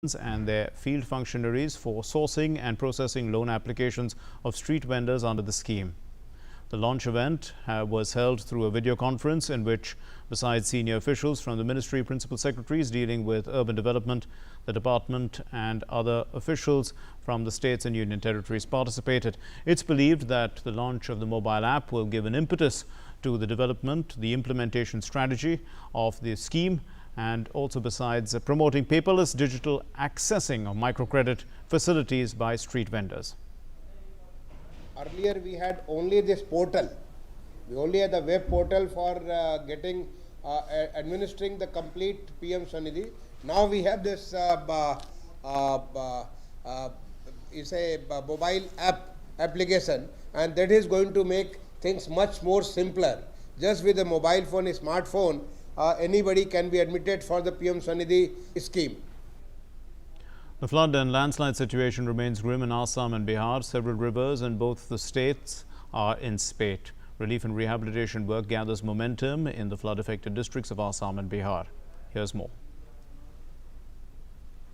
and their field functionaries for sourcing and processing loan applications of street vendors under the scheme. The launch event was held through a video conference in which, besides senior officials from the ministry, principal secretaries dealing with urban development, the department and other officials from the states and union territories participated. It's believed that the launch of the mobile app will give an impetus to the development, the implementation strategy of the scheme, and also besides promoting paperless digital accessing of microcredit facilities by street vendors. Earlier we had only this portal. We only had the web portal for administering the complete PM Swanidhi. Now we have this mobile application, and that is going to make things much more simpler. Just with a mobile phone, a smartphone, anybody can be admitted for the PM Swanidhi scheme. The flood and landslide situation remains grim in Assam and Bihar. Several rivers in both the states are in spate. Relief and rehabilitation work gathers momentum in the flood-affected districts of Assam and Bihar. Here's more.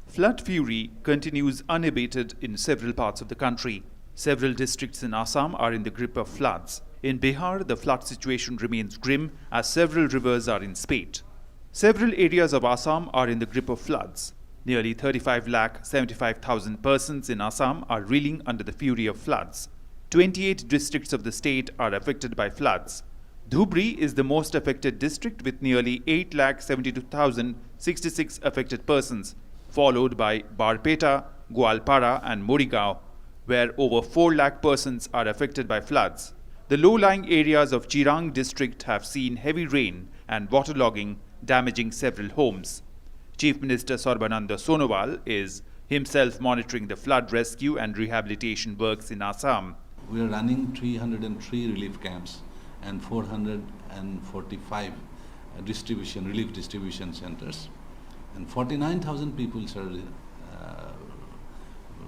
Flood fury continues unabated in several parts of the country. Several districts in Assam are in the grip of floods. In Bihar, the flood situation remains grim as several rivers are in spate. Several areas of Assam are in the grip of floods. Nearly 35,75,000 persons in Assam are reeling under the fury of floods. 28 districts of the state are affected by floods. Dhubri is the most affected district with nearly 8,72,066 affected persons, followed by Barpeta, Gwalpara and Morigaon, where over 4 lakh persons are affected by floods. The low-lying areas of Chirang district have seen heavy rain and waterlogging, damaging several homes. Chief Minister Sarbananda Sonowal is himself monitoring the flood rescue and rehabilitation works in Assam. We are running 303 relief camps and 445 relief distribution centers, and 49,000 people are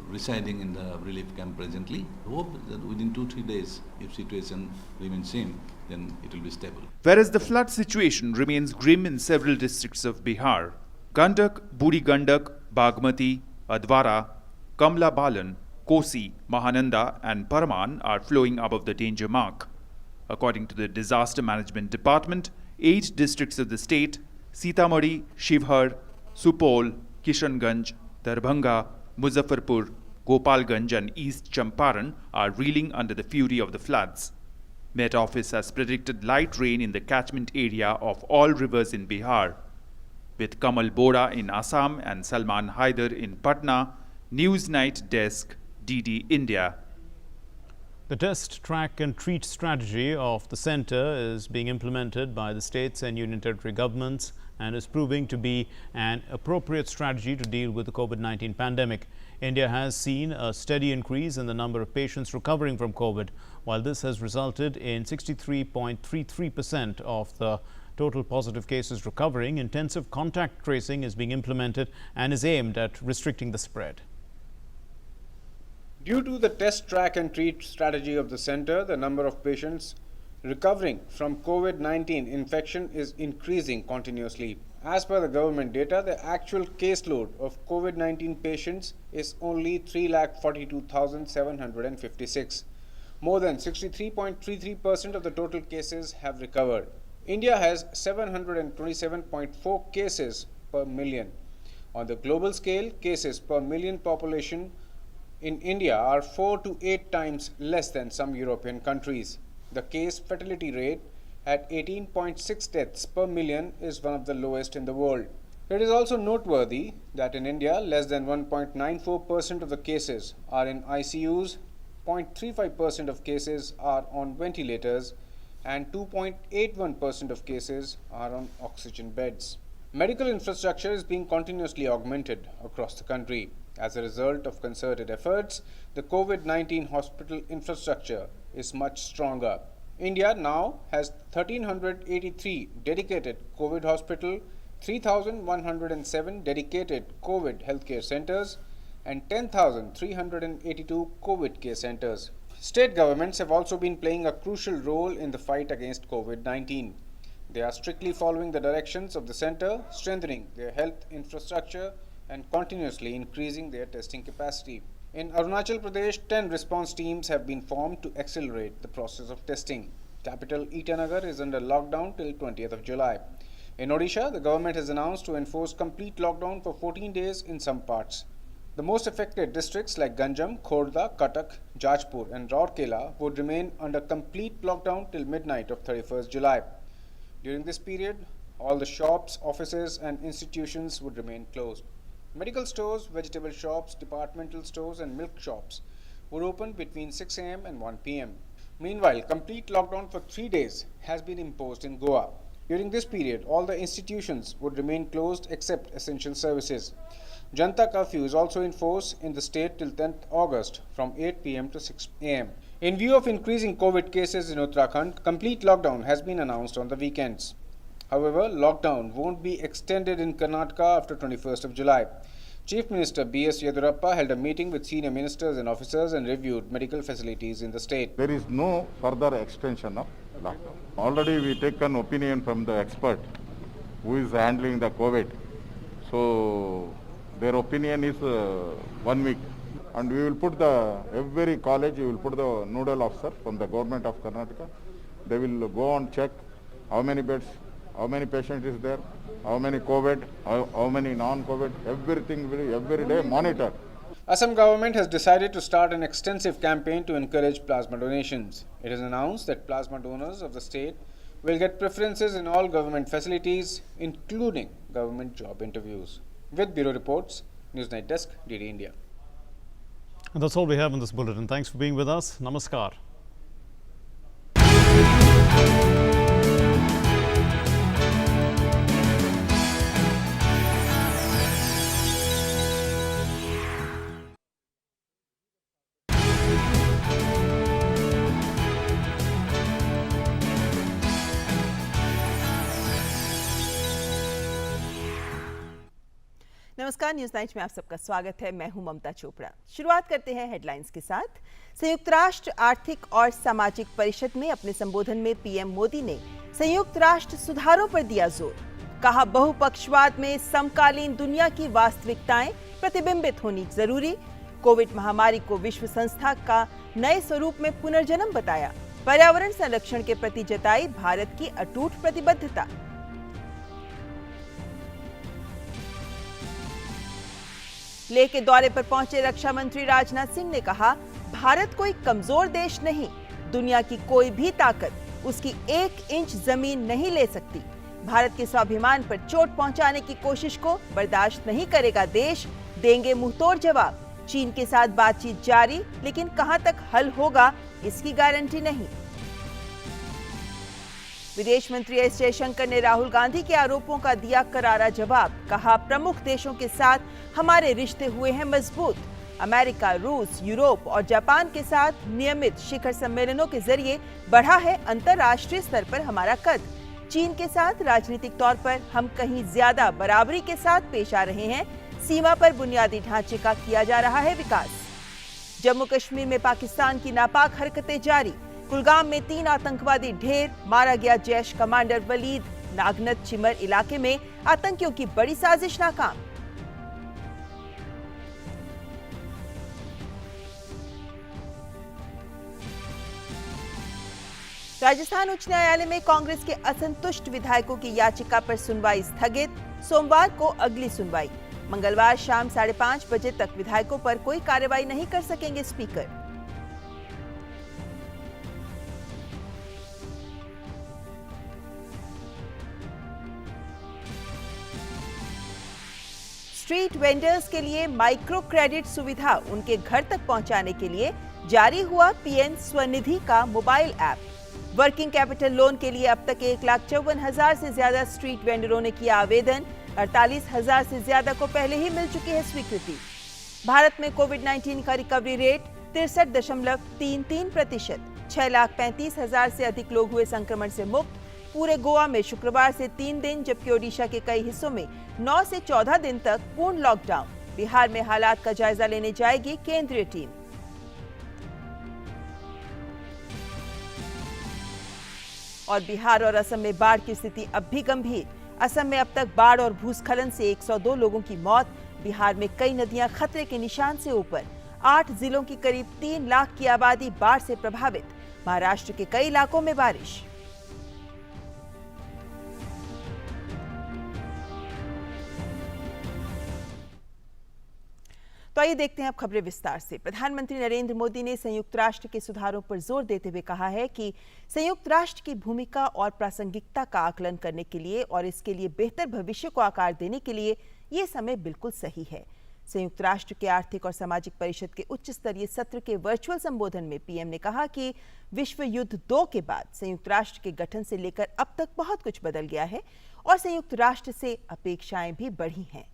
residing in the relief camp presently. I hope that within 2-3 days, if situation remains same, then it will be stable. Whereas the flood situation remains grim in several districts of Bihar. Gandak, Buri Gandak, Bagmati, Adwara, Kamla Balan, Kosi, Mahananda and Parman are flowing above the danger mark. According to the Disaster Management Department, 8 districts of the state, Sitamarhi, Shivhar, Supol, Kishanganj, Darbhanga, Muzaffarpur, Gopalganj and East Champaran are reeling under the fury of the floods. Met Office has predicted light rain in the catchment area of all rivers in Bihar. With Kamal Bora in Assam and Salman Haider in Patna, News Night Desk, DD India. The test, track and treat strategy of the centre is being implemented by the states and union territory governments and is proving to be an appropriate strategy to deal with the COVID-19 pandemic. India has seen a steady increase in the number of patients recovering from COVID, while this has resulted in 63.33% of the total positive cases recovering. Intensive contact tracing is being implemented and is aimed at restricting the spread. Due to the test, track and treat strategy of the centre, the number of patients recovering from COVID-19 infection is increasing continuously. As per the government data, the actual caseload of COVID-19 patients is only 3,42,756. More than 63.33% of the total cases have recovered. India has 727.4 cases per million. On the global scale, cases per million population in India are 4 to 8 times less than some European countries. The case fatality rate at 18.6 deaths per million is one of the lowest in the world. It is also noteworthy that in India, less than 1.94% of the cases are in ICUs, 0.35% of cases are on ventilators, and 2.81% of cases are on oxygen beds. Medical infrastructure is being continuously augmented across the country. As a result of concerted efforts, the COVID-19 hospital infrastructure is much stronger. India now has 1,383 dedicated COVID hospital, 3,107 dedicated COVID healthcare centers, and 10,382 COVID care centers. State governments have also been playing a crucial role in the fight against COVID-19. They are strictly following the directions of the centre, strengthening their health infrastructure and continuously increasing their testing capacity. In Arunachal Pradesh, 10 response teams have been formed to accelerate the process of testing. Capital Itanagar is under lockdown till 20th of July. In Odisha, the government has announced to enforce complete lockdown for 14 days in some parts. The most affected districts like Ganjam, Khordha, Cuttack, Jajpur and Rourkela would remain under complete lockdown till midnight of 31st July. During this period, all the shops, offices and institutions would remain closed. Medical stores, vegetable shops, departmental stores and milk shops would open between 6 am and 1 pm. Meanwhile, complete lockdown for 3 days has been imposed in Goa. During this period, all the institutions would remain closed except essential services. Janta curfew is also in force in the state till 10th August from 8 pm to 6 am. In view of increasing COVID cases in Uttarakhand, complete lockdown has been announced on the weekends. However, lockdown won't be extended in Karnataka after 21st of July. Chief Minister B.S. Yedurappa held a meeting with senior ministers and officers and reviewed medical facilities in the state. There is no further extension of lockdown. Already we take an opinion from the expert who is handling the COVID. So their opinion is 1 week. And we will put every college, we will put the nodal officer from the government of Karnataka. They will go and check how many beds, how many patients is there, how many COVID, how many non-COVID, everything every day monitor. Assam government has decided to start an extensive campaign to encourage plasma donations. It is announced that plasma donors of the state will get preferences in all government facilities, including government job interviews. With Bureau Reports, Newsnight Desk, DD India. And that's all we have in this bulletin. Thanks for being with us. Namaskar. नमस्कार, news night में आप सबका स्वागत है। मैं हूं ममता चोपड़ा। शुरुआत करते हैं हेडलाइंस के साथ। संयुक्त राष्ट्र आर्थिक और सामाजिक परिषद में अपने संबोधन में पीएम मोदी ने संयुक्त राष्ट्र सुधारों पर दिया जोर। कहा, बहुपक्षवाद में समकालीन दुनिया की वास्तविकताएं प्रतिबिंबित होनी जरूरी। कोविड महामारी को विश्व संस्था का नए स्वरूप में पुनर्जन्म बताया। पर्यावरण संरक्षण के प्रति जताई भारत की अटूट प्रतिबद्धता। लेह के दौरे पर पहुंचे रक्षा मंत्री राजनाथ सिंह ने कहा, भारत कोई कमजोर देश नहीं, दुनिया की कोई भी ताकत उसकी 1 इंच जमीन नहीं ले सकती। भारत के स्वाभिमान पर चोट पहुंचाने की कोशिश को बर्दाश्त नहीं करेगा देश, देंगे मुंहतोड़ जवाब। चीन के साथ बातचीत जारी, लेकिन कहां तक हल होगा इसकी गारंटी नहीं। विदेश मंत्री एस जयशंकर ने राहुल गांधी के आरोपों का दिया करारा जवाब। कहा, प्रमुख देशों के साथ हमारे रिश्ते हुए हैं मजबूत। अमेरिका, रूस, यूरोप और जापान के साथ नियमित शिखर सम्मेलनों के जरिए बढ़ा है अंतर्राष्ट्रीय स्तर पर हमारा कद। चीन के साथ राजनीतिक तौर पर हम कहीं ज्यादा बराबरी के साथ पेश आ रहे हैं। सीमा पर बुनियादी ढांचे का किया जा रहा है विकास। जम्मू कश्मीर में पाकिस्तान की नापाक हरकतें जारी। कुलगाम में 3 आतंकवादी ढेर, मारा गया जैश कमांडर वलीद। नागनत चिमर इलाके में आतंकियों की बड़ी साजिश नाकाम। राजस्थान उच्च न्यायालय में कांग्रेस के असंतुष्ट विधायकों की याचिका पर सुनवाई स्थगित। सोमवार को अगली सुनवाई। मंगलवार शाम 5:30 बजे तक विधायकों पर कोई कार्रवाई नहीं कर सकेंगे स्पीकर। स्ट्रीट वेंडर्स के लिए माइक्रो क्रेडिट सुविधा उनके घर तक पहुंचाने के लिए जारी हुआ पीएम स्वनिधि का mobile app. Working capital loan के लिए अब तक 1,54,000 से ज्यादा स्ट्रीट वेंडरों ने किया आवेदन। 48,000 से ज्यादा को पहले ही मिल चुकी है स्वीकृति। भारत में कोविड-19 का रिकवरी रेट 63.33%। 6,35,000 से अधिक लोग हुए संक्रमण से मुक्त। पूरे गोवा में शुक्रवार से 3 दिन, जबकि ओडिशा के कई हिस्सों में 9 से 14 दिन तक पूर्ण लॉकडाउन। बिहार में हालात का जायजा लेने जाएगी केंद्रीय टीम। और बिहार और असम में बाढ़ की स्थिति अब भी गंभीर। असम में अब तक बाढ़ और भूस्खलन से 102 लोगों की मौत। बिहार में कई नदियां खतरे के निशान से ऊपर। 8 जिलों की करीब 3 लाख की आबादी बाढ़ से प्रभावित। महाराष्ट्र के कई इलाकों में बारिश। तो आइए देखते हैं अब खबरें विस्तार से। प्रधानमंत्री नरेंद्र मोदी ने संयुक्त राष्ट्र के सुधारों पर जोर देते हुए कहा है कि संयुक्त राष्ट्र की भूमिका और प्रासंगिकता का आकलन करने के लिए और इसके लिए बेहतर भविष्य को आकार देने के लिए ये समय बिल्कुल सही है। संयुक्त राष्ट्र के आर्थिक और सामाजिक परिषद के उच्च स्तरीय सत्र के वर्चुअल संबोधन में पीएम ने कहा कि विश्व युद्ध 2 के बाद संयुक्त राष्ट्र के गठन से लेकर अब तक बहुत कुछ बदल गया है और संयुक्त राष्ट्र से अपेक्षाएं भी बढ़ी हैं।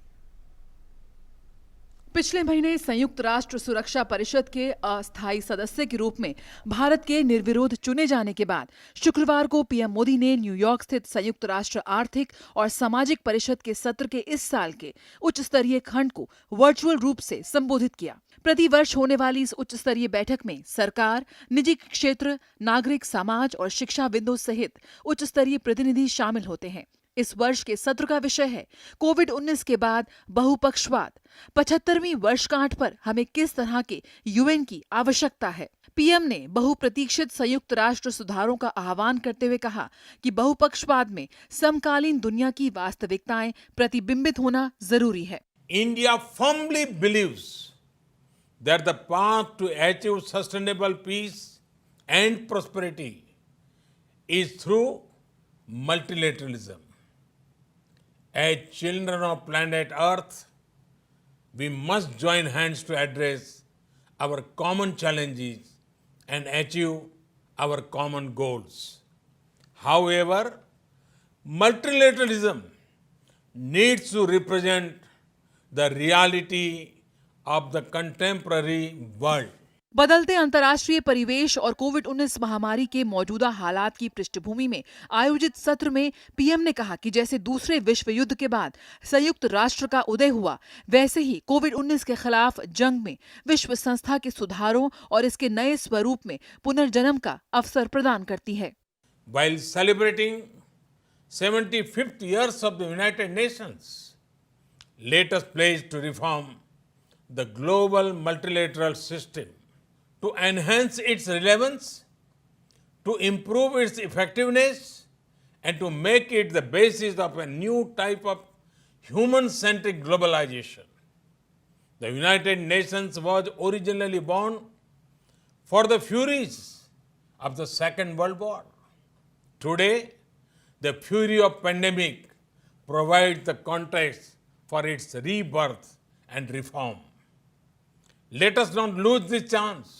पिछले महीने संयुक्त राष्ट्र सुरक्षा परिषद के अस्थायी सदस्य के रूप में भारत के निर्विरोध चुने जाने के बाद शुक्रवार को पीएम मोदी ने न्यूयॉर्क स्थित संयुक्त राष्ट्र आर्थिक और सामाजिक परिषद के सत्र के इस साल के उच्च स्तरीय खंड को वर्चुअल रूप से संबोधित किया। प्रतिवर्ष होने वाली इस उच्च स्तरीय बैठक में सरकार, निजी क्षेत्र, नागरिक समाज और शिक्षाविदों सहित उच्च स्तरीय प्रतिनिधि शामिल होते हैं। इस वर्ष के सत्र का विषय है कोविड-19 के बाद बहुपक्षवाद। 75वीं वर्षगांठ पर हमें किस तरह के यूएन की आवश्यकता है। पीएम ने बहुप्रतीक्षित संयुक्त राष्ट्र सुधारों का आह्वान करते हुए कहा कि बहुपक्षवाद में समकालीन दुनिया की वास्तविकताएं प्रतिबिंबित होना जरूरी है। India firmly believes that the path to achieve sustainable peace and prosperity is through multilateralism. As children of planet Earth, we must join hands to address our common challenges and achieve our common goals. However, multilateralism needs to represent the reality of the contemporary world. बदलते अंतर्राष्ट्रीय परिवेश और कोविड-19 महामारी के मौजूदा हालात की पृष्ठभूमि में आयोजित सत्र में पीएम ने कहा कि जैसे दूसरे विश्व युद्ध के बाद संयुक्त राष्ट्र का उदय हुआ, वैसे ही कोविड-19 के खिलाफ जंग में विश्व संस्था के सुधारों और इसके नए स्वरूप में पुनर्जन्म का अवसर प्रदान करती है। While celebrating 75th years of the United Nations, let us pledge to reform the global multilateral system, to enhance its relevance, to improve its effectiveness, and to make it the basis of a new type of human-centric globalization. The United Nations was originally born for the furies of the Second World War. Today, the fury of pandemic provides the context for its rebirth and reform. Let us not lose this chance.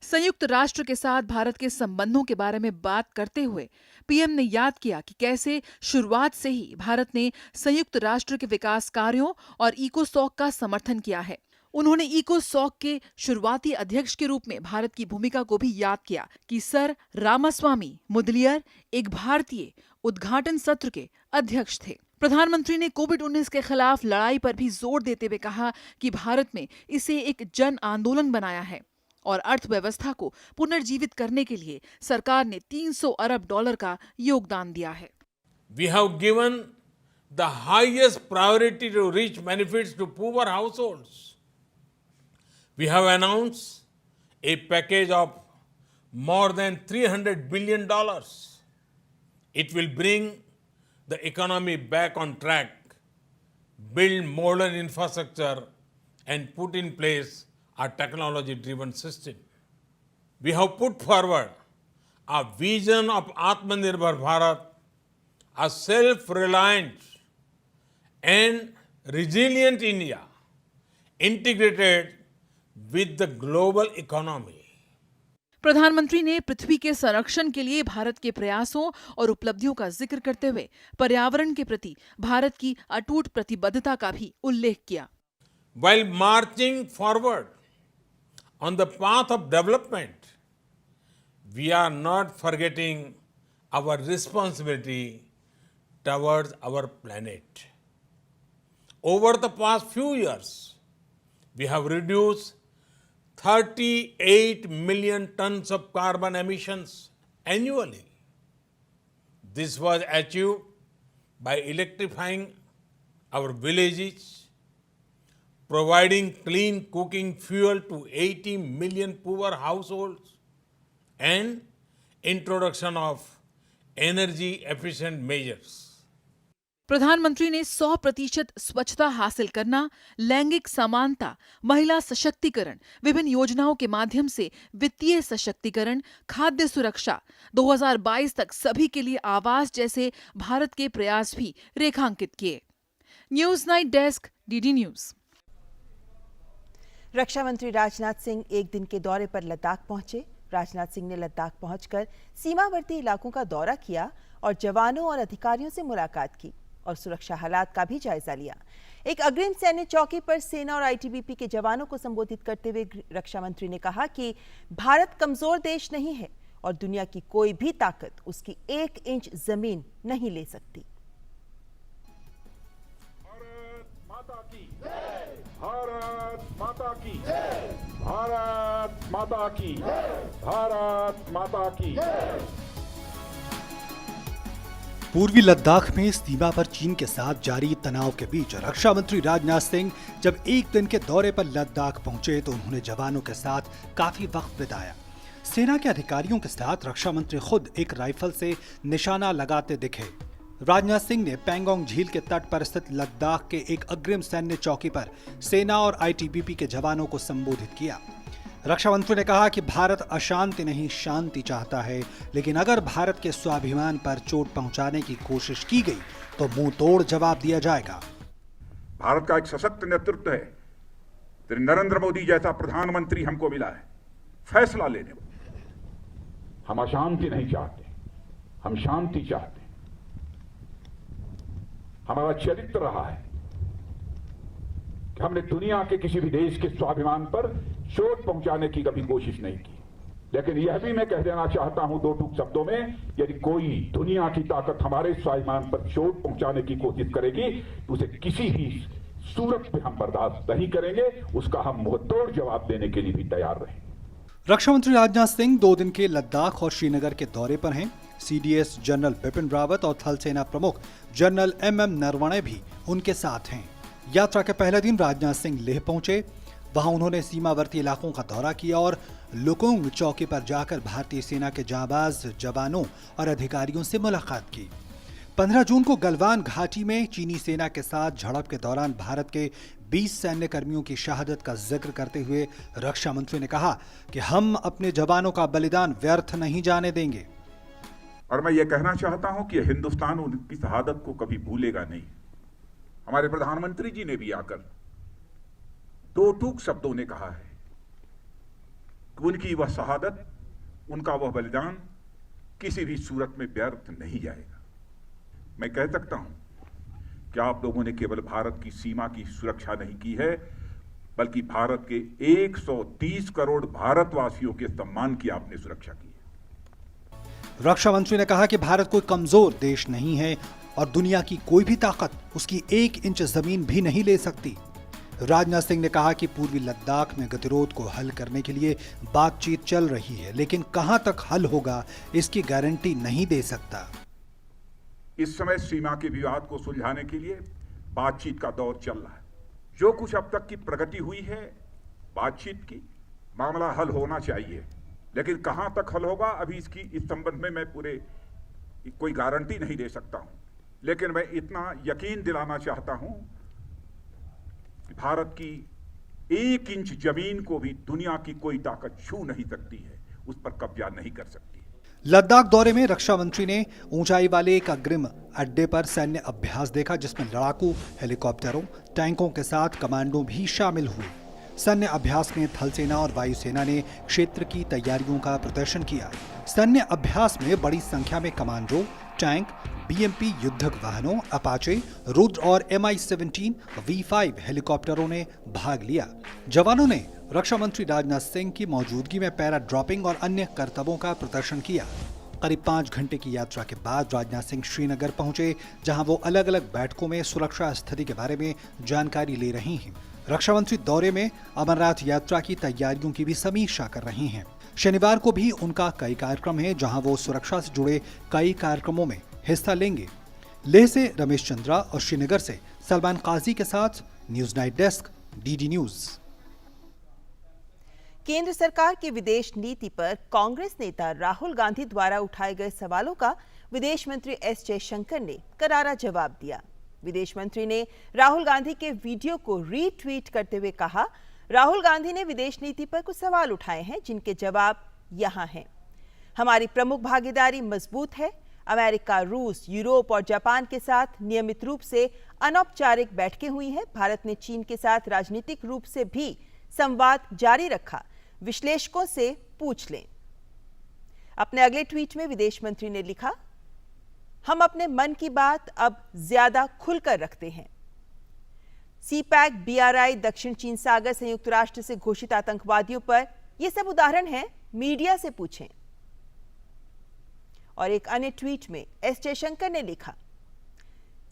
संयुक्त राष्ट्र के साथ भारत के संबंधों के बारे में बात करते हुए पीएम ने याद किया कि कैसे शुरुआत से ही भारत ने संयुक्त राष्ट्र के विकास कार्यों और इकोसॉक का समर्थन किया है। उन्होंने इकोसॉक के शुरुआती अध्यक्ष के रूप में भारत की भूमिका को भी याद किया कि सर रामास्वामी मुदलियर एक भारतीय उद्घाटन सत्र के अध्यक्ष थे। प्रधानमंत्री ने कोविड-19 के खिलाफ लड़ाई पर भी जोर देते हुए कहा कि भारत में इसे एक जन आंदोलन बनाया है और अर्थव्यवस्था को पुनर्जीवित करने के लिए सरकार ने $300 अरब का योगदान दिया है। We have given the highest priority to reach benefits to poor households. We have announced a package of more than $300 billion. It will bring the economy back on track, build modern infrastructure, and put in place a technology-driven system. We have put forward a vision of Atmanirbhar Bharat, a self-reliant and resilient India, integrated with the global economy. प्रधानमंत्री ने पृथ्वी के संरक्षण के लिए भारत के प्रयासों और उपलब्धियों का जिक्र करते हुए पर्यावरण के प्रति भारत की अटूट प्रतिबद्धता का भी उल्लेख किया। While marching forward on the path of development, we are not forgetting our responsibility towards our planet. Over the past few years, we have reduced 38 million tons of carbon emissions annually. This was achieved by electrifying our villages, providing clean cooking fuel to 80 million poor households, and introduction of energy efficient measures. प्रधानमंत्री ने 100% स्वच्छता हासिल करना, लैंगिक समानता, महिला सशक्तिकरण, विभिन्न योजनाओं के माध्यम से वित्तीय सशक्तिकरण, खाद्य सुरक्षा, 2022 तक सभी के लिए आवास जैसे भारत के प्रयास भी रेखांकित किए। News night desk, DD news. रक्षा मंत्री राजनाथ सिंह एक दिन के दौरे पर लद्दाख पहुंचे। राजनाथ सिंह ने लद्दाख पहुंचकर सीमावर्ती इलाकों का दौरा किया और जवानों और अधिकारियों से मुलाकात की और सुरक्षा हालात का भी जायजा लिया। एक अग्रिम सैन्य चौकी पर सेना और आईटीबीपी के जवानों को संबोधित करते हुए रक्षा मंत्री ने कहा कि भारत कमजोर देश नहीं है और दुनिया की कोई भी ताकत उसकी 1 इंच जमीन नहीं ले सकती। भारत माता की जय, भारत माता की जय, भारत माता की जय। पूर्वी लद्दाख में सीमा पर चीन के साथ जारी तनाव के बीच रक्षा मंत्री राजनाथ सिंह जब एक दिन के दौरे पर लद्दाख पहुंचे तो उन्होंने जवानों के साथ काफी वक्त बिताया। सेना के अधिकारियों के साथ रक्षा मंत्री खुद एक राइफल से निशाना लगाते दिखे। राजनाथ सिंह ने पैंगोंग झील के तट पर स्थित लद्दाख के एक अग्रिम सैन्य चौकी पर सेना और आईटीबीपी के जवानों को संबोधित किया। रक्षा मंत्री ने कहा कि भारत अशांति नहीं शांति चाहता है, लेकिन अगर भारत के स्वाभिमान पर चोट पहुंचाने की कोशिश की गई तो मुंह तोड़ जवाब दिया जाएगा। भारत का एक सशक्त नेतृत्व है, नरेंद्र मोदी जैसा प्रधानमंत्री हमको मिला है फैसला लेने वाला। हम अशांति नहीं चाहते, हम शांति चाहते। हमारा चरित्र रहा है कि हमने दुनिया के किसी भी देश के स्वाभिमान पर चोट पहुंचाने की कभी कोशिश नहीं की। लेकिन यह भी मैं कह देना चाहता हूं 2 टूक शब्दों में, यदि कोई दुनिया की ताकत हमारे स्वाभिमान पर चोट पहुंचाने की कोशिश करेगी तो उसे किसी भी सूरत में हम बर्दाश्त नहीं करेंगे, उसका हम मुंहतोड़ जवाब देने के लिए भी तैयार रहें। रक्षा मंत्री राजनाथ सिंह 2 दिन के लद्दाख और श्रीनगर के दौरे पर हैं। सीडीएस जनरल बिपिन रावत और थल सेना प्रमुख जनरल एमएम नरवणे भी उनके साथ हैं। यात्रा के पहले दिन राजनाथ सिंह लेह पहुंचे। वहां उन्होंने सीमावर्ती इलाकों का दौरा किया और लुकुंग चौकी पर जाकर भारतीय सेना के जांबाज जवानों और अधिकारियों से मुलाकात की। 15 जून को गलवान घाटी में चीनी सेना के साथ झड़प के दौरान भारत के 20 सैन्य कर्मियों की शहादत का जिक्र करते हुए रक्षा मंत्री ने कहा कि हम अपने जवानों का बलिदान व्यर्थ नहीं जाने देंगे। और मैं ये कहना चाहता हूं कि हिंदुस्तान उनकी शहादत को कभी भूलेगा नहीं। हमारे प्रधानमंत्री जी ने भी आकर 2 टूक शब्दों ने कहा है कि उनकी वह शहादत, उनका वह बलिदान किसी भी सूरत में व्यर्थ नहीं जाएगा। मैं कह सकता हूं कि आप लोगों ने केवल भारत की सीमा की सुरक्षा नहीं की है, बल्कि भारत के 130 करोड़ भारतवासियों के सम्मान की आपने सुरक्षा की है। रक्षा मंत्री ने कहा कि भारत कोई कमजोर देश नहीं है और दुनिया की कोई भी ताकत उसकी 1 इंच जमीन भी नहीं ले सकती। राजनाथ सिंह ने कहा कि पूर्वी लद्दाख में गतिरोध को हल करने के लिए बातचीत चल रही है, लेकिन कहां तक हल होगा इसकी गारंटी नहीं दे सकता। इस समय सीमा के विवाद को सुलझाने के लिए बातचीत का दौर चल रहा है। जो कुछ अब तक की प्रगति हुई है बातचीत की, मामला हल होना चाहिए, लेकिन कहां तक हल होगा अभी इस संबंध में मैं कोई गारंटी नहीं दे सकता हूं। लेकिन मैं इतना यकीन दिलाना चाहता हूं कि भारत की 1 इंच जमीन को भी दुनिया की कोई ताकत छू नहीं सकती है, उस पर कब्जा नहीं कर सकती। लद्दाख दौरे में रक्षा मंत्री ने ऊंचाई वाले एक अग्रिम अड्डे पर सैन्य अभ्यास देखा, जिसमें लड़ाकू हेलीकॉप्टरों, टैंकों के साथ कमांडो भी शामिल हुए। सैन्य अभ्यास में थल सेना और वायुसेना ने क्षेत्र की तैयारियों का प्रदर्शन किया। सैन्य अभ्यास में बड़ी संख्या में कमांडो, टैंक, बीएमपी युद्धक वाहनों, अपाचे, रुद्र और MI-17 V5 हेलीकॉप्टरों ने भाग लिया। जवानों ने रक्षा मंत्री राजनाथ सिंह की मौजूदगी में पैरा ड्रॉपिंग और अन्य करतबों का प्रदर्शन किया। करीब 5 घंटे की यात्रा के बाद राजनाथ सिंह श्रीनगर पहुंचे, जहां वो अलग अलग बैठकों में सुरक्षा स्थिति के बारे में जानकारी ले रही हैं। रक्षा मंत्री दौरे में अमरनाथ यात्रा की तैयारियों की भी समीक्षा कर रही हैं। शनिवार को भी उनका कई कार्यक्रम है, जहां वो सुरक्षा से जुड़े कई कार्यक्रमों में हिस्सा लेंगे। लेह से रमेश चंद्रा और श्रीनगर से सलमान काजी के साथ news night desk, DD news. केंद्र सरकार की विदेश नीति पर कांग्रेस नेता राहुल गांधी द्वारा उठाए गए सवालों का विदेश मंत्री एस जयशंकर ने करारा जवाब दिया। विदेश मंत्री ने राहुल गांधी के वीडियो को रीट्वीट करते हुए कहा, राहुल गांधी ने विदेश नीति पर कुछ सवाल उठाए हैं जिनके जवाब यहां हैं। हमारी प्रमुख भागीदारी मजबूत है। अमेरिका, रूस, यूरोप और जापान के साथ नियमित रूप से अनौपचारिक बैठकें हुई हैं। भारत ने चीन के साथ राजनीतिक रूप से भी संवाद जारी रखा। विश्लेषकों से पूछ लें। अपने अगले ट्वीट में विदेश मंत्री ने लिखा, हम अपने मन की बात अब ज्यादा खुलकर रखते हैं। सीपैक, बीआरआई, दक्षिण चीन सागर, संयुक्त राष्ट्र से घोषित आतंकवादियों पर ये सब उदाहरण हैं, मीडिया से पूछें। और एक अन्य ट्वीट में एस जयशंकर ने लिखा,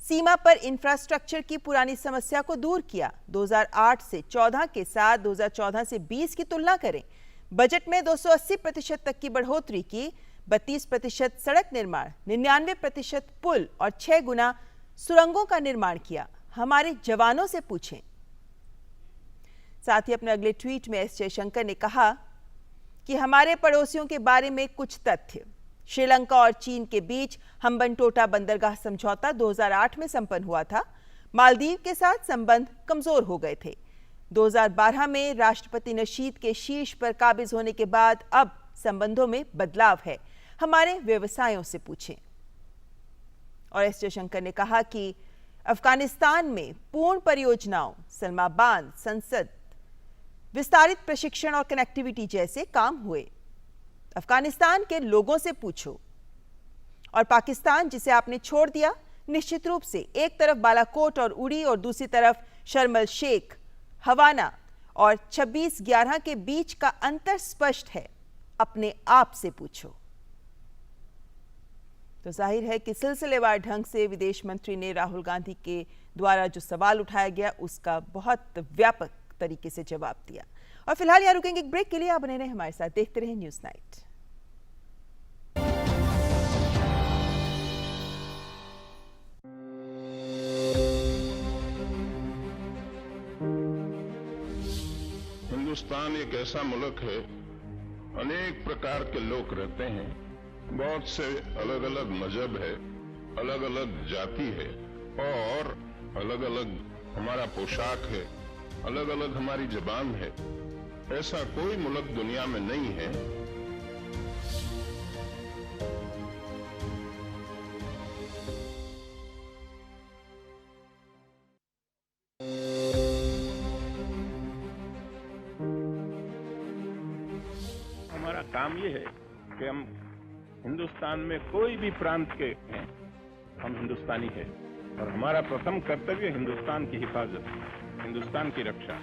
सीमा पर इंफ्रास्ट्रक्चर की पुरानी समस्या को दूर किया। 2008 से 14 के साथ 2014 से 20 की तुलना करें। बजट में 280% तक की बढ़ोतरी की। 32% सड़क निर्माण, 99% पुल और 6 गुना सुरंगों का निर्माण किया। हमारे जवानों से पूछें। साथ ही अपने अगले ट्वीट में एस जयशंकर ने कहा कि हमारे पड़ोसियों के बारे में कुछ तथ्य। श्रीलंका और चीन के बीच हम्बनटोटा बंदरगाह समझौता 2008 में संपन्न हुआ था। मालदीव के साथ संबंध कमजोर हो गए थे। 2012 में राष्ट्रपति नशीद के शीर्ष पर काबिज होने के बाद अब संबंधों में बदलाव है। हमारे व्यवसायों से पूछें। और एस जयशंकर ने कहा कि अफगानिस्तान में पूर्ण परियोजनाओं, सलमा बांध, संसद, विस्तारित प्रशिक्षण और कनेक्टिविटी जैसे काम हुए। अफगानिस्तान के लोगों से पूछो। और पाकिस्तान जिसे आपने छोड़ दिया, निश्चित रूप से एक तरफ बालाकोट और उड़ी और दूसरी तरफ शर्म अल शेख, हवाना और 26/11 के बीच का अंतर स्पष्ट है। अपने आप से पूछो। तो जाहिर है कि सिलसिलेवार ढंग से विदेश मंत्री ने राहुल गांधी के द्वारा जो सवाल उठाया गया उसका बहुत व्यापक तरीके से जवाब दिया। और फिलहाल यहाँ रुकेंगे एक ब्रेक के लिए। आप बने रहे हमारे साथ, देखते रहे न्यूज़ नाइट। हिंदुस्तान एक ऐसा मुल्क है, अनेक प्रकार के लोग रहते हैं, बहुत से अलग अलग मजहब है, अलग अलग जाति है और अलग अलग हमारा पोशाक है, अलग अलग हमारी जबान है। ऐसा कोई मुल्क दुनिया में नहीं है हमारा काम ये है कि हम हिंदुस्तान में कोई भी प्रांत के हैं, हम हिंदुस्तानी हैं और हमारा प्रथम कर्तव्य हिंदुस्तान की हिफाजत, हिंदुस्तान की रक्षा।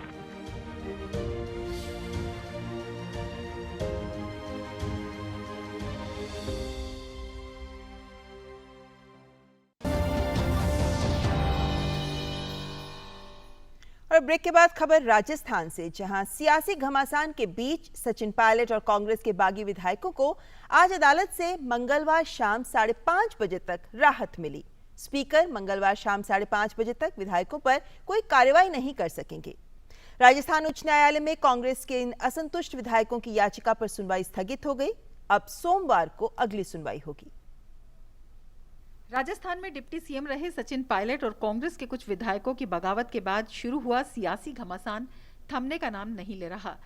और ब्रेक के बाद खबर राजस्थान से, जहां सियासी घमासान के बीच सचिन पायलट और कांग्रेस के बागी विधायकों को आज अदालत से मंगलवार शाम 5:30 बजे तक राहत मिली। स्पीकर मंगलवार शाम 5:30 बजे तक विधायकों पर कोई कार्रवाई नहीं कर सकेंगे। राजस्थान उच्च न्यायालय में कांग्रेस के इन असंतुष्ट विधायकों की याचिका पर सुनवाई स्थगित हो गई। अब सोमवार को अगली सुनवाई होगी। राजस्थान में डिप्टी सीएम रहे सचिन पायलट और कांग्रेस के कुछ विधायकों की बगावत के बाद शुरू हुआ सियासी घमासान थमने का नाम नहीं ले रहा।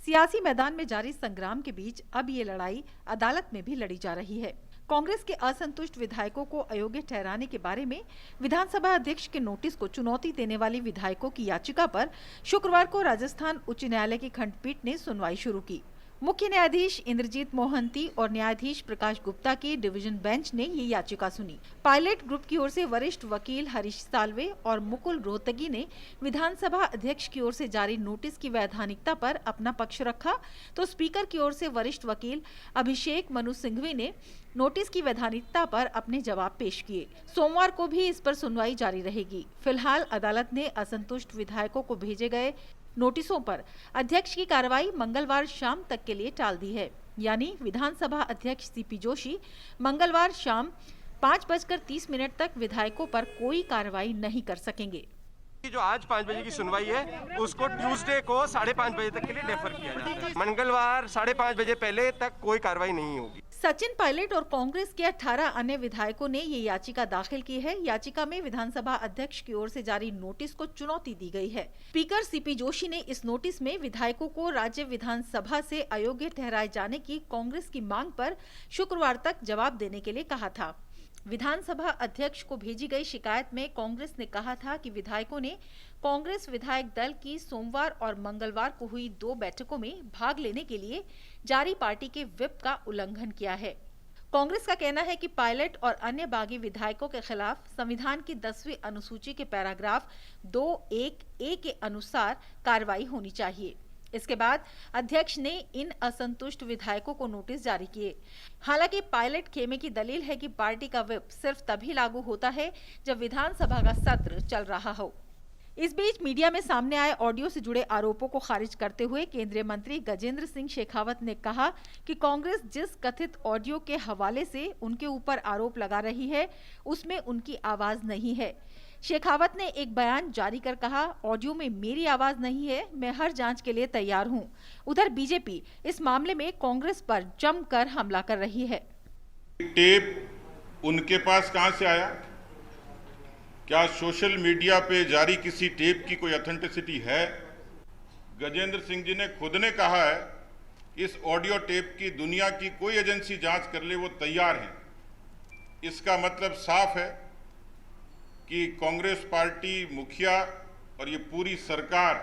सियासी मैदान में जारी संग्राम के बीच अब ये लड़ाई अदालत में भी लड़ी जा रही है। कांग्रेस के असंतुष्ट विधायकों को अयोग्य ठहराने के बारे में विधानसभा अध्यक्ष के नोटिस को चुनौती देने वाली विधायकों की याचिका पर शुक्रवार को राजस्थान उच्च न्यायालय की खंडपीठ ने सुनवाई शुरू की। मुख्य न्यायाधीश इंद्रजीत मोहंती और न्यायाधीश प्रकाश गुप्ता की डिवीजन बेंच ने ये याचिका सुनी। पायलट ग्रुप की ओर से वरिष्ठ वकील हरीश साल्वे और मुकुल रोहतगी ने विधानसभा अध्यक्ष की ओर से जारी नोटिस की वैधानिकता पर अपना पक्ष रखा, तो स्पीकर की ओर से वरिष्ठ वकील अभिषेक मनु सिंघवी ने नोटिस की वैधानिकता पर अपने जवाब पेश किए। सोमवार को भी इस पर सुनवाई जारी रहेगी। फिलहाल अदालत ने असंतुष्ट विधायकों को भेजे गए नोटिसों पर अध्यक्ष की कार्रवाई मंगलवार शाम तक के लिए टाल दी है। यानी विधानसभा अध्यक्ष सीपी जोशी मंगलवार शाम 5:30 तक विधायकों पर कोई कार्रवाई नहीं कर सकेंगे। जो आज 5 बजे की सुनवाई है उसको ट्यूसडे को 5:30 बजे तक के लिए डेफर किया जाता है। मंगलवार 5:30 बजे पहले तक कोई कार्रवाई नहीं होगी। सचिन पायलट और कांग्रेस के 18 अन्य विधायकों ने ये याचिका दाखिल की है। याचिका में विधानसभा अध्यक्ष की ओर से जारी नोटिस को चुनौती दी गई है। स्पीकर सीपी जोशी ने इस नोटिस में विधायकों को राज्य विधानसभा से अयोग्य ठहराए जाने की कांग्रेस की मांग पर शुक्रवार तक जवाब देने के लिए कहा था। विधानसभा अध्यक्ष को भेजी गई शिकायत में कांग्रेस ने कहा था कि विधायकों ने कांग्रेस विधायक दल की सोमवार और मंगलवार को हुई 2 बैठकों में भाग लेने के लिए जारी पार्टी के व्हिप का उल्लंघन किया है। कांग्रेस का कहना है कि पायलट और अन्य बागी विधायकों के खिलाफ संविधान की 10वीं अनुसूची के पैराग्राफ 2(1)(a) के अनुसार कार्रवाई होनी चाहिए। इसके बाद अध्यक्ष ने इन असंतुष्ट विधायकों को नोटिस जारी किए। हालांकि पायलट खेमे की दलील है कि पार्टी का व्हिप सिर्फ तभी लागू होता है जब विधानसभा का सत्र चल रहा हो। इस बीच मीडिया में सामने आए ऑडियो से जुड़े आरोपों को खारिज करते हुए केंद्रीय मंत्री गजेंद्र सिंह शेखावत ने कहा कि कांग्रेस जिस कथित ऑडियो के हवाले से उनके ऊपर आरोप लगा रही है उसमें उनकी आवाज नहीं है। शेखावत ने एक बयान जारी कर कहा, ऑडियो में मेरी आवाज नहीं है, मैं हर जांच के लिए तैयार हूं। उधर बीजेपी इस मामले में कांग्रेस पर जमकर हमला कर रही है। टेप उनके पास कहां से आया? क्या सोशल मीडिया पे जारी किसी टेप की कोई ऑथेंटिसिटी है? गजेंद्र सिंह जी ने खुद ने कहा है इस ऑडियो टेप की दुनिया की कोई एजेंसी जांच कर ले वो तैयार है। इसका मतलब साफ है कि कांग्रेस पार्टी मुखिया और ये पूरी सरकार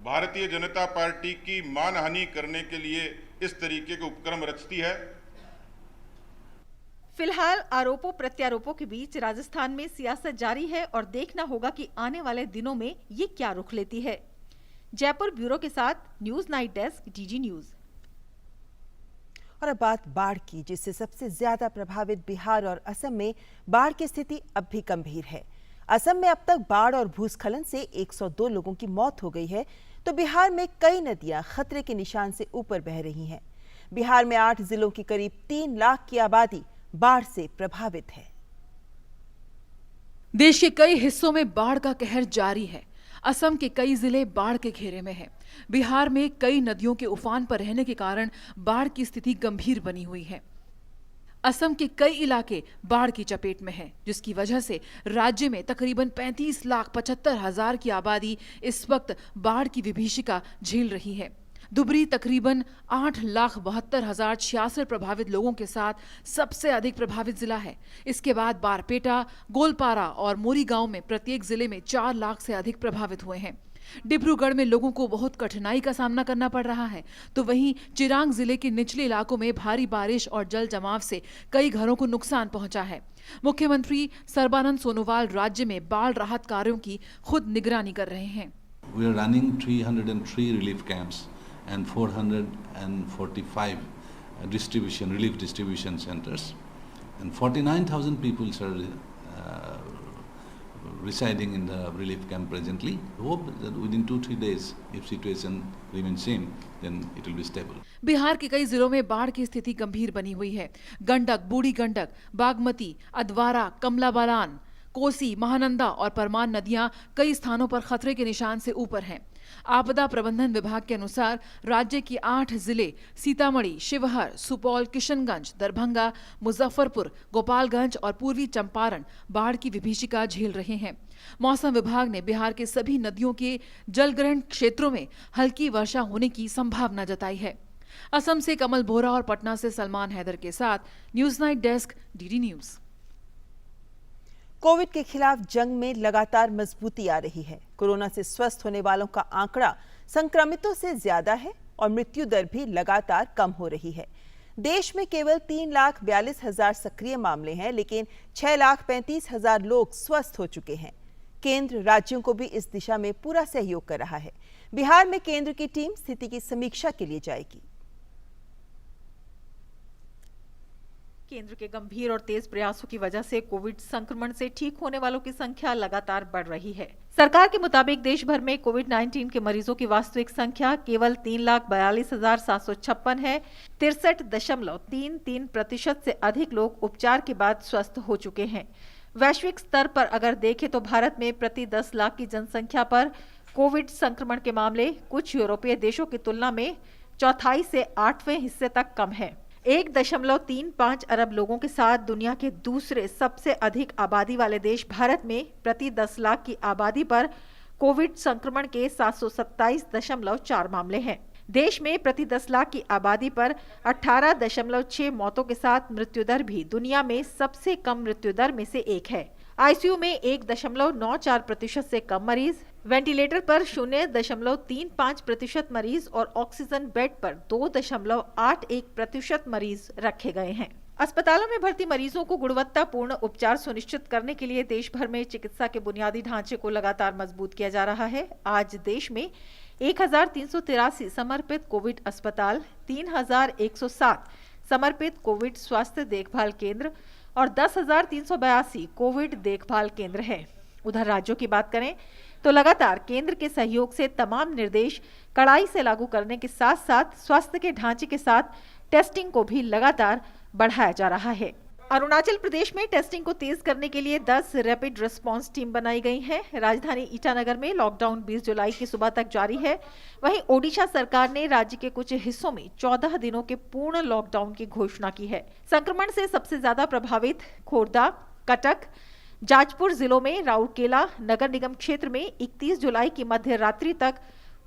भारतीय जनता पार्टी की मानहानि करने के लिए इस तरीके के उपक्रम रचती है। फिलहाल आरोपों प्रत्यारोपों के बीच राजस्थान में सियासत जारी है और देखना होगा कि आने वाले दिनों में ये क्या रुख लेती है। जयपुर ब्यूरो के साथ news night desk, DG news. और अब बात बाढ़ की, जिससे सबसे ज्यादा प्रभावित बिहार और असम में बाढ़ की स्थिति अब भी गंभीर है। असम में अब तक बाढ़ और भूस्खलन से 102 लोगों की मौत हो गई है, तो बिहार में कई नदियां खतरे के निशान से ऊपर बह रही हैं। बिहार में 8 जिलों की करीब 3 लाख की आबादी बाढ़ से प्रभावित है। देश के कई हिस्सों में बाढ़ का कहर जारी है। असम के कई जिले बाढ़ के घेरे में हैं। बिहार में कई नदियों के उफान पर रहने के कारण बाढ़ की स्थिति गंभीर बनी हुई है। असम के कई इलाके बाढ़ की चपेट में हैं, जिसकी वजह से राज्य में तकरीबन 35,75,000 की आबादी इस वक्त बाढ़ की विभीषिका झेल रही है। दुबरी तकरीबन 8,72,066 प्रभावित लोगों के साथ सबसे अधिक प्रभावित जिला है। इसके बाद बारपेटा, गोलपारा और मोरी गांव में प्रत्येक जिले में 4 लाख से अधिक प्रभावित हुए हैं। डिब्रूगढ़ में लोगों को बहुत कठिनाई का सामना करना पड़ रहा है, तो वहीं चिरांग जिले के निचले इलाकों में भारी बारिश और जल जमाव से कई घरों को नुकसान पहुंचा है। मुख्यमंत्री सर्बानंद सोनोवाल राज्य में बाढ़ राहत कार्यों की खुद निगरानी कर रहे हैं। We are running 303 relief camps and 445 relief distribution centers, and 49,000 people are residing in the relief camp presently. Hope that within 2-3 days, if situation remains same, then it will be stable. Bihar के कई जिलों में बाढ़ की स्थिति गंभीर बनी हुई है। गंडक, बूढ़ी गंडक, बागमती, अधवारा, कमला बलान, कोसी, महानंदा और परमान नदियां कई स्थानों पर खतरे के निशान से ऊपर हैं। आपदा प्रबंधन विभाग के अनुसार राज्य के 8 जिले सीतामढ़ी, शिवहर, सुपौल, किशनगंज, दरभंगा, मुजफ्फरपुर, गोपालगंज और पूर्वी चंपारण बाढ़ की विभीषिका झेल रहे हैं। मौसम विभाग ने बिहार के सभी नदियों के जलग्रहण क्षेत्रों में हल्की वर्षा होने की संभावना जताई है। असम से कमल बोहरा और पटना से सलमान हैदर के साथ news night desk, DD news. Covid के खिलाफ जंग में लगातार मजबूती आ रही है। कोरोना से स्वस्थ होने वालों का आंकड़ा संक्रमितों से ज्यादा है और मृत्यु दर भी लगातार कम हो रही है। देश में केवल 3,42,000 सक्रिय मामले हैं, लेकिन 6,35,000 लोग स्वस्थ हो चुके हैं। केंद्र राज्यों को भी इस दिशा में पूरा सहयोग कर रहा है। बिहार में केंद्र की टीम स्थिति की समीक्षा के लिए जाएगी। केंद्र के गंभीर और तेज प्रयासों की वजह से कोविड संक्रमण से ठीक होने वालों की संख्या लगातार बढ़ रही है। सरकार के मुताबिक देश भर में कोविड-19 के मरीजों की वास्तविक संख्या केवल 3,42,756 है। 63.33% से अधिक लोग उपचार के बाद स्वस्थ हो चुके हैं। वैश्विक स्तर पर अगर देखें तो भारत में प्रति 10 लाख की जनसंख्या पर कोविड संक्रमण के मामले कुछ यूरोपीय देशों की तुलना में चौथाई से 8वें हिस्से तक कम है। 1.35 अरब लोगों के साथ दुनिया के दूसरे सबसे अधिक आबादी वाले देश भारत में प्रति 10 लाख की आबादी पर कोविड संक्रमण के 727.4 मामले हैं। देश में प्रति 10 लाख की आबादी पर 18.6 मौतों के साथ मृत्यु दर भी दुनिया में सबसे कम मृत्यु दर में से एक है। आईसीयू में 1.94% से कम मरीज, वेंटिलेटर पर 0.35% मरीज और ऑक्सीजन बेड पर 2.81% मरीज रखे गए हैं। अस्पतालों में भर्ती मरीजों को गुणवत्तापूर्ण उपचार सुनिश्चित करने के लिए देश भर में चिकित्सा के बुनियादी ढांचे को लगातार मजबूत किया जा रहा है। आज देश में 1383 समर्पित कोविड अस्पताल, 3107 समर्पित कोविड स्वास्थ्य देखभाल केंद्र और 10,382 कोविड देखभाल केंद्र हैं। उधर राज्यों की बात करें तो लगातार केंद्र के सहयोग से तमाम निर्देश कड़ाई से लागू करने के साथ साथ स्वास्थ्य के ढांचे के साथ टेस्टिंग को भी लगातार बढ़ाया जा रहा है। अरुणाचल प्रदेश में टेस्टिंग को तेज करने के लिए 10 रैपिड रिस्पांस टीम बनाई गई है। राजधानी ईटानगर में लॉकडाउन 20 जुलाई की सुबह तक जारी है। वहीं ओडिशा सरकार ने राज्य के कुछ हिस्सों में 14 दिनों के पूर्ण लॉकडाउन की घोषणा की है। संक्रमण से सबसे ज्यादा प्रभावित खोर्धा, कटक, जाजपुर जिलों में राउरकेला नगर निगम क्षेत्र में 31 जुलाई की मध्य रात्रि तक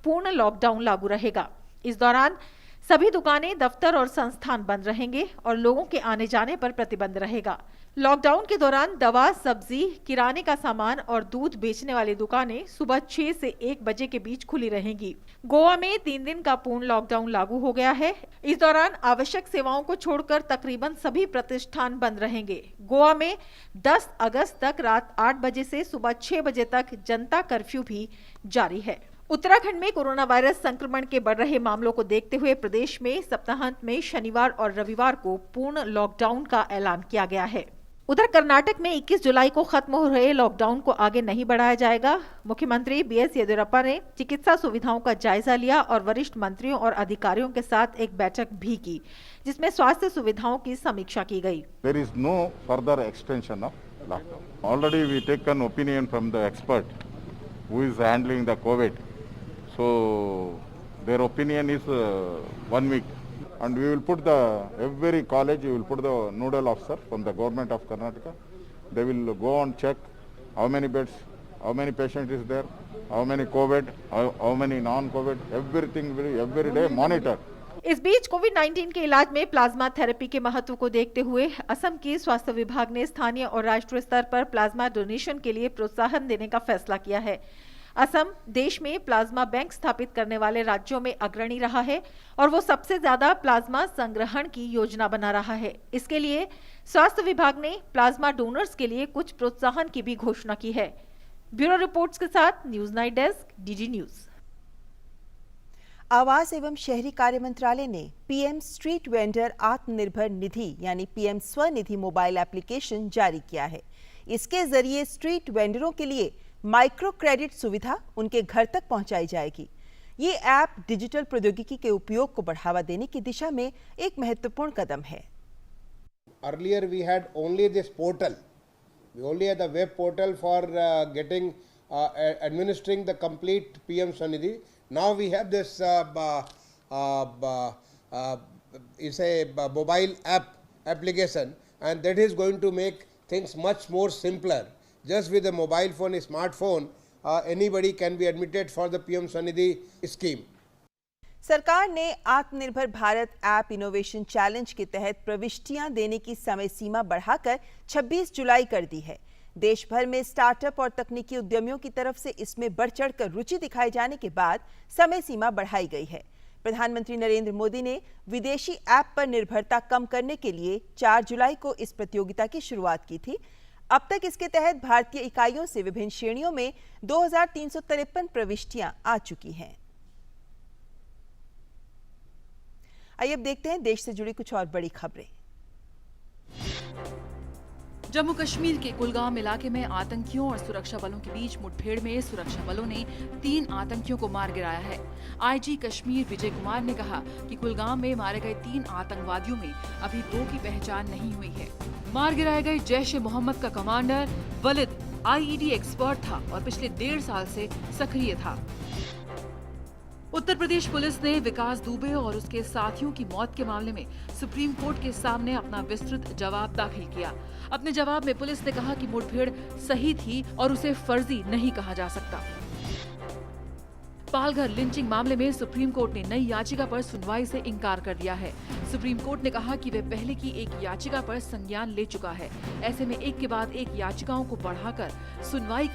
पूर्ण लॉकडाउन लागू रहेगा। इस दौरान सभी दुकानें, दफ्तर और संस्थान बंद रहेंगे और लोगों के आने जाने पर प्रतिबंध रहेगा। लॉकडाउन के दौरान दवा, सब्जी, किराने का सामान और दूध बेचने वाली दुकानें सुबह 6 से 1 बजे के बीच खुली रहेंगी। गोवा में 3 दिन का पूर्ण लॉकडाउन लागू हो गया है। इस दौरान आवश्यक सेवाओं को छोड़कर तकरीबन सभी प्रतिष्ठान बंद रहेंगे। गोवा में 10 अगस्त तक रात 8 बजे से सुबह 6 बजे तक जनता कर्फ्यू भी जारी है। उत्तराखंड में कोरोना वायरस संक्रमण के बढ़ रहे मामलों को देखते हुए प्रदेश में सप्ताहांत में शनिवार और रविवार को पूर्ण लॉकडाउन का ऐलान किया गया है। उधर कर्नाटक में 21 जुलाई को खत्म हो रहे लॉकडाउन को आगे नहीं बढ़ाया जाएगा। मुख्यमंत्री बीएस येदियुरप्पा ने चिकित्सा सुविधाओं का जायजा लिया और वरिष्ठ मंत्रियों और अधिकारियों के साथ एक बैठक भी की, जिसमें स्वास्थ्य सुविधाओं की समीक्षा की गई। There is no further extension of lockdown. Already we take an opinion from the expert who is handling the COVID. So their opinion is 1 week. And we will put every college, we will put the nodal officer from the government of Karnataka. They will go and check how many beds, how many patients is there, how many COVID, how many non-COVID, everything will every day monitor. इस बीच कोविड-19 के इलाज में plasma therapy के महत्व को देखते हुए असम के स्वास्थ्य विभाग ने स्थानीय और राष्ट्रीय स्तर पर प्लाज्मा डोनेशन के लिए प्रोत्साहन देने का फैसला किया है। असम देश में प्लाज्मा बैंक स्थापित करने वाले राज्यों में अग्रणी रहा है और वो सबसे ज्यादा प्लाज्मा संग्रहण की योजना बना रहा है। इसके लिए स्वास्थ्य विभाग ने प्लाज्मा डोनर्स के लिए कुछ प्रोत्साहन की भी घोषणा की है। ब्यूरो रिपोर्ट्स के साथ news night desk, DD news. आवास एवं शहरी कार्य मंत्रालय ने PM street vendor Atmanirbhar Nidhi यानी पीएम स्वनिधि मोबाइल एप्लीकेशन जारी किया है। इसके जरिए स्ट्रीट वेंडरों के लिए माइक्रो क्रेडिट सुविधा उनके घर तक पहुंचाई जाएगी। ये ऐप डिजिटल प्रौद्योगिकी के उपयोग को बढ़ावा देने की दिशा में एक महत्वपूर्ण कदम है। Earlier we had only this portal. We only had the web portal for administering the complete PM Swanidhi. Now we have this mobile application, and that is going to make things much more simpler. Just with a mobile phone, a smartphone, anybody can be admitted for the PM Swanidhi scheme. सरकार ने आत्मनिर्भर Bharat app innovation challenge के तहत प्रविष्टियां देने की समय सीमा बढ़ाकर 26 जुलाई कर दी है। देश भर में स्टार्टअप और तकनीकी उद्यमियों की तरफ से इसमें बढ़ चढ़कर रुचि दिखाए जाने के बाद समय सीमा बढ़ाई गई है। प्रधानमंत्री नरेंद्र मोदी ने विदेशी ऐप पर निर्भरता कम करने के लिए 4 जुलाई को इस प्रतियोगिता की शुरुआत की थी। अब तक इसके तहत भारतीय इकाइयों से विभिन्न श्रेणियों में 2353 प्रविष्टियां आ चुकी हैं। आइए अब देखते हैं देश से जुड़ी कुछ और बड़ी खबरें। जम्मू कश्मीर के कुलगाम इलाके में आतंकियों और सुरक्षा बलों के बीच मुठभेड़ में सुरक्षा बलों ने 3 आतंकियों को मार गिराया है। आईजी कश्मीर विजय कुमार ने कहा कि कुलगाम में मारे गए 3 आतंकवादियों में अभी 2 की पहचान नहीं हुई है। मार गिराए गए जैश-ए-मोहम्मद का कमांडर वलिद आईईडी एक्सपर्ट था और पिछले 1.5 साल से सक्रिय था। उत्तर प्रदेश पुलिस ने विकास दुबे और उसके साथियों की मौत के मामले में सुप्रीम कोर्ट के सामने अपना विस्तृत जवाब दाखिल किया। अपने जवाब में पुलिस ने कहा कि मुठभेड़ सही थी और उसे फर्जी नहीं कहा जा सकता। पालघर लिंचिंग मामले में सुप्रीम कोर्ट ने नई याचिका पर सुनवाई से इनकार कर दिया है। सुप्रीम कोर्ट ने कहा कि वह पहले की एक याचिका पर संज्ञान ले चुका है। ऐसे में एक के बाद एक याचिकाओं को बढ़ाकर सुनवाई